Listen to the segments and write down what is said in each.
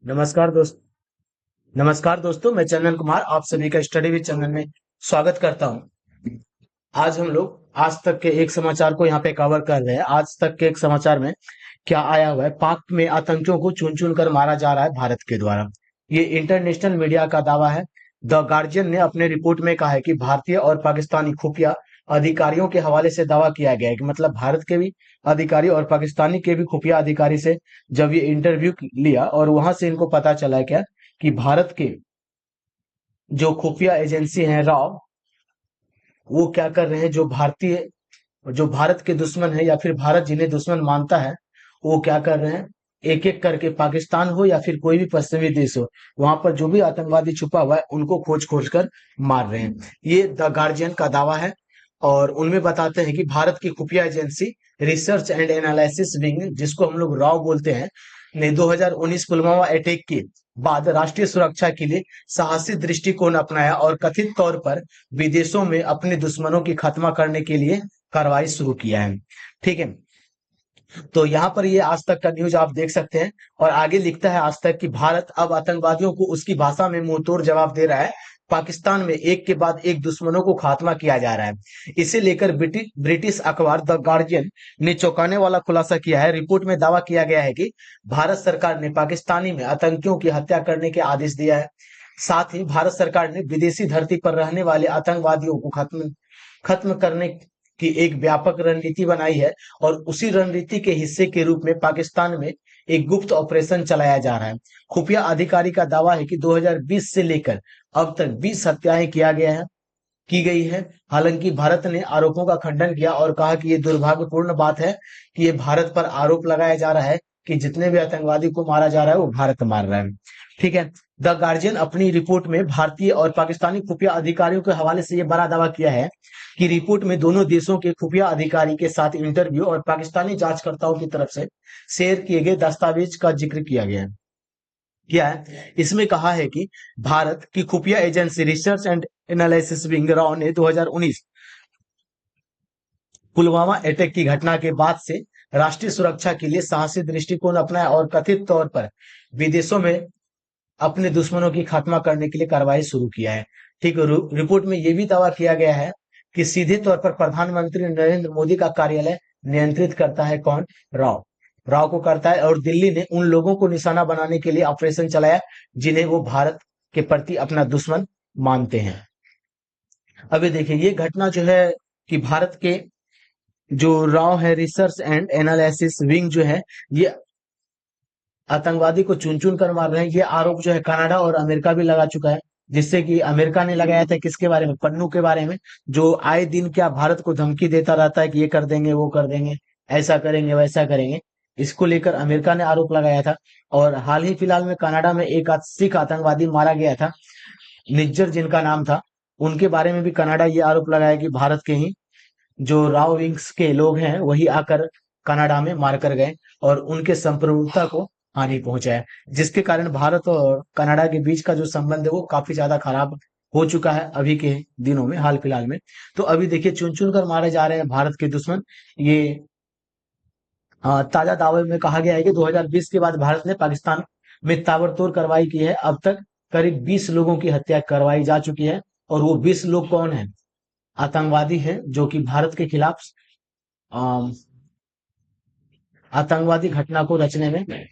नमस्कार दोस्त नमस्कार दोस्तों, मैं चंदन कुमार आप सभी का स्टडी विद चंदन में स्वागत करता हूं। आज हम लोग आज तक के एक समाचार को यहाँ पे कवर कर रहे हैं। आज तक के एक समाचार में क्या आया हुआ है? पाक में आतंकियों को चुन चुन कर मारा जा रहा है भारत के द्वारा। ये इंटरनेशनल मीडिया का दावा है। द गार्जियन ने अपने रिपोर्ट में कहा है कि भारतीय और पाकिस्तानी खुफिया अधिकारियों के हवाले से दावा किया गया है कि मतलब भारत के भी अधिकारी और पाकिस्तानी के भी खुफिया अधिकारी से जब ये इंटरव्यू लिया और वहां से इनको पता चला क्या कि भारत के जो खुफिया एजेंसी है रॉ, वो क्या कर रहे हैं, जो भारत के दुश्मन है या फिर भारत जिन्हें दुश्मन मानता है, वो क्या कर रहे हैं, एक एक करके पाकिस्तान हो या फिर कोई भी पश्चिमी देश हो, वहां पर जो भी आतंकवादी छुपा हुआ है उनको खोज खोज कर मार रहे हैं। ये द गार्जियन का दावा है। और उनमें बताते हैं कि भारत की खुफिया agency research and analysis wing, जिसको हम लोग रॉ बोलते हैं, ने 2019 पुलवामा अटैक के बाद राष्ट्रीय सुरक्षा के लिए साहसी दृष्टिकोण अपनाया और कथित तौर पर विदेशों में अपने दुश्मनों की खात्मा करने के लिए कार्रवाई शुरू किया है। ठीक है, तो यहाँ पर ये आज तक का न्यूज आप देख सकते हैं। और आगे लिखता है आज तक कि भारत अब आतंकवादियों को उसकी भाषा में मुंहतोड़ जवाब दे रहा है। पाकिस्तान में एक के बाद एक दुश्मनों को खात्मा किया जा रहा है। इसे लेकर ब्रिटिश अखबार द गार्जियन ने चौंकाने वाला खुलासा किया है। रिपोर्ट में दावा किया गया है कि भारत सरकार ने पाकिस्तानी में आतंकियों की हत्या करने के आदेश दिया है। साथ ही भारत सरकार ने विदेशी धरती पर रहने वाले आतंकवादियों को खत्म खत्म करने की एक व्यापक रणनीति बनाई है। और उसी रणनीति के हिस्से के रूप में पाकिस्तान में एक गुप्त ऑपरेशन चलाया जा रहा है। खुफिया अधिकारी का दावा है कि 2020 से लेकर अब तक 20 हत्याएं की गई है। हालांकि भारत ने आरोपों का खंडन किया और कहा कि ये दुर्भाग्यपूर्ण बात है कि ये भारत पर आरोप लगाया जा रहा है कि जितने भी आतंकवादी को मारा जा रहा है वो भारत मार रहा है। ठीक है, द गार्जियन अपनी रिपोर्ट में भारतीय और पाकिस्तानी खुफिया अधिकारियों के हवाले से ये बड़ा दावा किया है कि रिपोर्ट में दोनों देशों के खुफिया अधिकारी के साथ इंटरव्यू और पाकिस्तानी जांचकर्ताओं की तरफ से शेयर किए गए दस्तावेज का जिक्र किया गया है। क्या है इसमें कहा है कि भारत की खुफिया agency research and analysis wing raw ने 2019 पुलवामा अटैक की घटना के बाद से राष्ट्रीय सुरक्षा के लिए साहसी दृष्टिकोण अपनाया और कथित तौर पर विदेशों में अपने दुश्मनों की खात्मा करने के लिए कार्रवाई शुरू किया है। ठीक है, रिपोर्ट में यह भी दावा किया गया है कि सीधे तौर पर प्रधानमंत्री नरेंद्र मोदी का कार्यालय नियंत्रित करता है कौन? रॉ रॉ को करता है। और दिल्ली ने उन लोगों को निशाना बनाने के लिए ऑपरेशन चलाया जिन्हें वो भारत के प्रति अपना दुश्मन मानते हैं। अभी देखिए ये घटना जो है कि भारत के जो रॉ है रिसर्च एंड एनालिसिस विंग जो है, ये आतंकवादी को चुन चुन कर मार रहे हैं। ये आरोप जो है कनाडा और अमेरिका भी लगा चुका है। जिससे कि अमेरिका ने लगाया था किसके बारे में? पन्नू के बारे में, जो आए दिन क्या भारत को धमकी देता रहता है कि ये कर देंगे वो कर देंगे, ऐसा करेंगे वैसा करेंगे। इसको लेकर अमेरिका ने आरोप लगाया था। और हाल ही फिलहाल में कनाडा में एक सिख आतंकवादी मारा गया था, निज्जर जिनका नाम था। उनके बारे में भी कनाडा ये आरोप लगाया कि भारत के ही जो राव विंग्स के लोग हैं वही आकर कनाडा में मारकर गए और उनके संप्रभुता को हानि पहुंचाया, जिसके कारण भारत और कनाडा के बीच का जो संबंध है वो काफी ज्यादा खराब हो चुका है अभी के दिनों में, हाल फिलहाल में। तो अभी देखिए चुन चुन कर मारे जा रहे हैं भारत के दुश्मन। ये ताजा दावे में कहा गया है कि 2020 के बाद भारत ने पाकिस्तान में ताबड़तोड़ कार्रवाई की है। अब तक करीब 20 लोगों की हत्या करवाई जा चुकी है। और वो 20 लोग कौन है? आतंकवादी हैं जो कि भारत के खिलाफ अम, आतंकवादी घटना को रचने में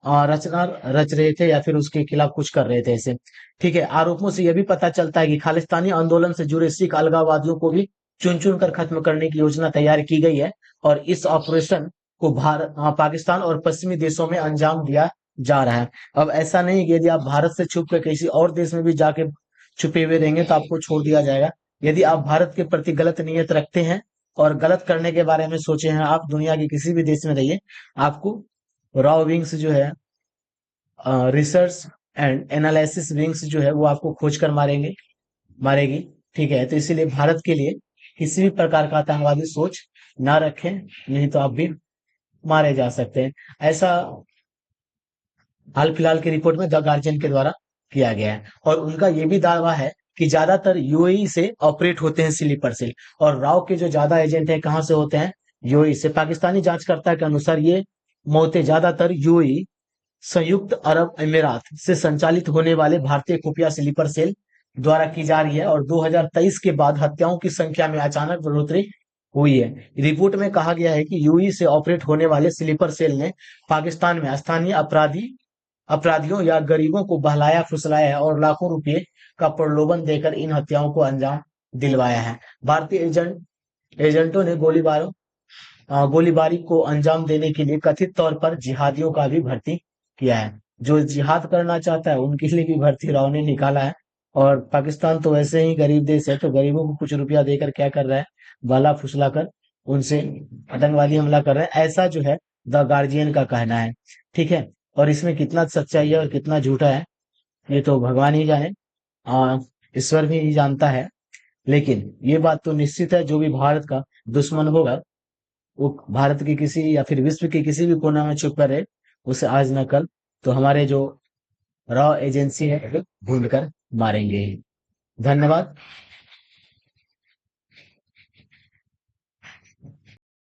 रचना रच रहे थे या फिर उसके खिलाफ कुछ कर रहे थे ऐसे। ठीक है, आरोपों से यह भी पता चलता है कि खालिस्तानी आंदोलन से जुड़े सिख अलगाववादियों को भी चुन चुन कर खत्म करने की योजना तैयार की गई है। और इस ऑपरेशन को पाकिस्तान और पश्चिमी देशों में अंजाम दिया जा रहा है। अब ऐसा नहीं कि यदि आप भारत से छुप कर किसी और देश में भी जाके छुपे हुए रहेंगे तो आपको छोड़ दिया जाएगा। यदि आप भारत के प्रति गलत नीयत रखते हैं और गलत करने के बारे में सोचे हैं, आप दुनिया के किसी भी देश में रहिए, आपको रॉ विंग्स जो है रिसर्च एंड एनालिसिस विंग्स जो है वो आपको खोज कर मारेगी। ठीक है, तो इसीलिए भारत के लिए किसी भी प्रकार का आतंकवादी सोच ना रखें, नहीं तो आप भी मारे जा सकते हैं। ऐसा हाल फिलहाल की रिपोर्ट में द गार्जियन के द्वारा किया गया है। और उनका ये भी दावा है कि ज्यादातर यूएई से ऑपरेट होते हैं स्लीपर सेल। और राव के जो ज्यादा एजेंट हैं कहाँ से होते हैं? यूएई से। पाकिस्तानी जांचकर्ता के अनुसार ये मौतें ज्यादातर यूएई संयुक्त अरब अमीरात से संचालित होने वाले भारतीय खुफिया स्लीपर सेल द्वारा की जा रही है और 2023 के बाद हत्याओं की संख्या में अचानक बढ़ोतरी हुई है। रिपोर्ट में कहा गया है कि यूएई से ऑपरेट होने वाले स्लीपर सेल ने पाकिस्तान में स्थानीय अपराधियों या गरीबों को बहलाया फुसलाया है और लाखों रुपए का प्रलोभन देकर इन हत्याओं को अंजाम दिलवाया है। भारतीय एजेंटों ने गोलीबारी को अंजाम देने के लिए कथित तौर पर जिहादियों का भी भर्ती किया है। जो जिहाद करना चाहता है उनके लिए भी भर्ती राव ने निकाला है। और पाकिस्तान तो वैसे ही गरीब देश है, तो गरीबों को कुछ रुपया देकर क्या कर रहा है, बाला फुसला कर उनसे आतंकवादी हमला कर रहे हैं, ऐसा जो है द गार्जियन का कहना है। ठीक है, और इसमें कितना सच्चाई है और कितना झूठा है ये तो भगवान ही जाने, आ, ईश्वर भी जानता है। लेकिन ये बात तो निश्चित है, जो भी भारत का दुश्मन होगा वो भारत के किसी या फिर विश्व के किसी भी कोना में छुप कर रहे, उसे आज न कल तो हमारे जो रॉ एजेंसी है ढूंढ कर मारेंगे ही। धन्यवाद।